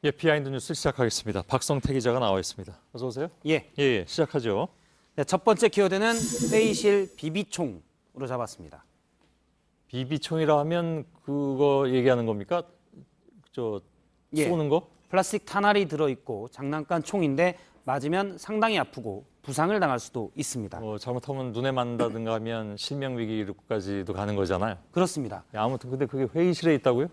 예, 비하인드 뉴스 시작하겠습니다. 박성태 기자가 나와 있습니다. 어서 오세요. 예. 시작하죠. 네, 첫 번째 키워드는 회의실 비비총으로 잡았습니다. 비비총이라 하면 그거 얘기하는 겁니까? 예. 쏘는 거? 플라스틱 탄알이 들어있고 장난감 총인데 맞으면 상당히 아프고 부상을 당할 수도 있습니다. 잘못하면 눈에 맞는다든가 하면 실명 위기로까지도 가는 거잖아요. 그렇습니다. 예, 아무튼 근데 그게 회의실에 있다고요?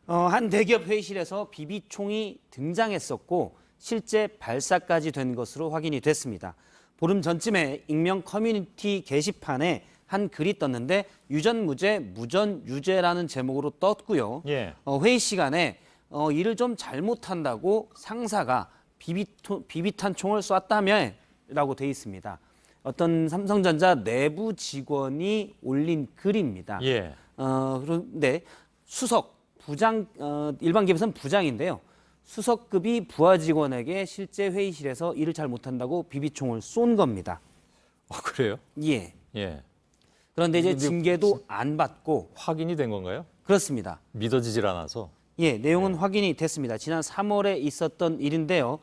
한 대기업 회의실에서 비비총이 등장했었고 실제 발사까지 된 것으로 확인이 됐습니다. 보름 전쯤에 익명 커뮤니티 게시판에 한 글이 떴는데 유전무죄, 무전유죄라는 제목으로 떴고요. 예. 회의 시간에 일을 좀 잘못한다고 상사가 비비탄 총을 쐈다며 라고 돼 있습니다. 어떤 삼성전자 내부 직원이 올린 글입니다. 예. 그런데 수석, 부장, 일반 기업에서는 부장인데요. 수석급이 부하 직원에게 실제 회의실에서 일을 잘 못한다고 비비총을 쏜 겁니다. 그래요? 예. 예. 그런데 이제 근데 징계도 안 받고 확인이 된 건가요? 그렇습니다. 믿어지질 않아서. 예, 내용은 확인이 됐습니다. 지난 3월에 있었던 일인데요.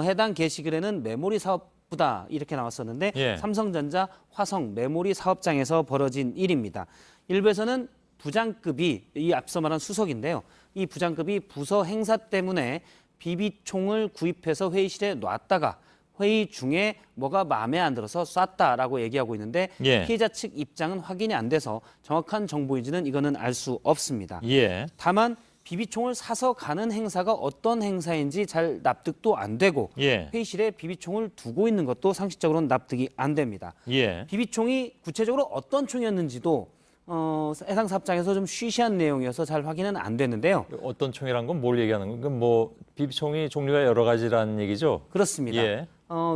해당 게시글에는 메모리 사업부다 이렇게 나왔었는데 예. 삼성전자 화성 메모리 사업장에서 벌어진 일입니다. 일부에서는 부장급이 이 앞서 말한 수석인데요. 이 부장급이 부서 행사 때문에 비비총을 구입해서 회의실에 놨다가 회의 중에 뭐가 마음에 안 들어서 쐈다라고 얘기하고 있는데 예. 피해자 측 입장은 확인이 안 돼서 정확한 정보인지는 이거는 알 수 없습니다. 예. 다만 비비총을 사서 가는 행사가 어떤 행사인지 잘 납득도 안 되고 예. 회의실에 비비총을 두고 있는 것도 상식적으로는 납득이 안 됩니다. 예. 비비총이 구체적으로 어떤 총이었는지도 해당 사업장에서 좀 쉬쉬한 내용이어서 잘 확인은 안 됐는데요. 어떤 총이란 건 뭘 얘기하는 건가? 뭐 비비총이 종류가 여러 가지라는 얘기죠? 그렇습니다. 예.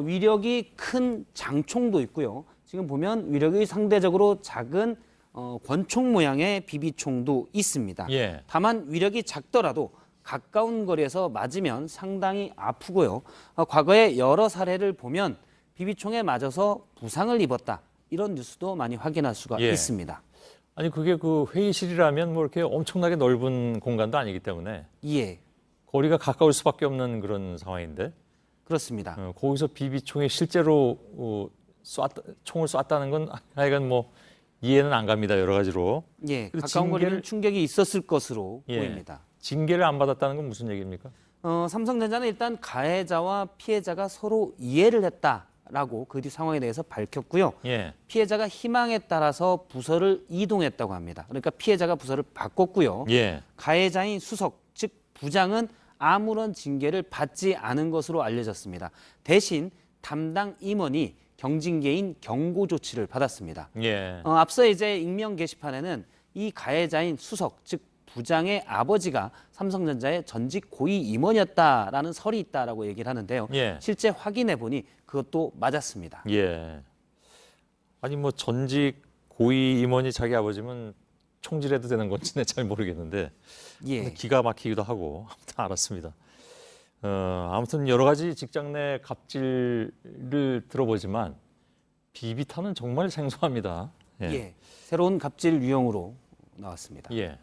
위력이 큰 장총도 있고요. 지금 보면 위력이 상대적으로 작은 권총 모양의 비비총도 있습니다. 예. 다만 위력이 작더라도 가까운 거리에서 맞으면 상당히 아프고요. 과거에 여러 사례를 보면 비비총에 맞아서 부상을 입었다. 이런 뉴스도 많이 확인할 수가 예. 있습니다. 아니 그게 그 회의실이라면 뭐 이렇게 엄청나게 넓은 공간도 아니기 때문에 예, 거리가 가까울 수밖에 없는 그런 상황인데 그렇습니다. 거기서 비비총이 실제로 총을 쐈다는 건 하여간 뭐 이해는 안 갑니다. 여러 가지로. 예, 그리고 가까운 거리는 충격이 있었을 것으로 예. 보입니다. 징계를 안 받았다는 건 무슨 얘기입니까? 삼성전자는 일단 가해자와 피해자가 서로 이해를 했다라고 그 뒤 상황에 대해서 밝혔고요. 예. 피해자가 희망에 따라서 부서를 이동했다고 합니다. 그러니까 피해자가 부서를 바꿨고요. 예. 가해자인 수석, 즉 부장은 아무런 징계를 받지 않은 것으로 알려졌습니다. 대신 담당 임원이 경징계인 경고 조치를 받았습니다. 예. 앞서 이제 익명 게시판에는 이 가해자인 수석, 즉 부장의 아버지가 삼성전자의 전직 고위 임원이었다라는 설이 있다라고 얘기를 하는데요. 예. 실제 확인해 보니 그것도 맞았습니다. 예. 아니 뭐 전직 고위 임원이 자기 아버지면 총질해도 되는 건지는 잘 모르겠는데 예. 기가 막히기도 하고 아무튼 알았습니다. 아무튼 여러 가지 직장 내 갑질을 들어보지만 비비탄은 정말 생소합니다. 예. 예. 새로운 갑질 유형으로 나왔습니다. 예.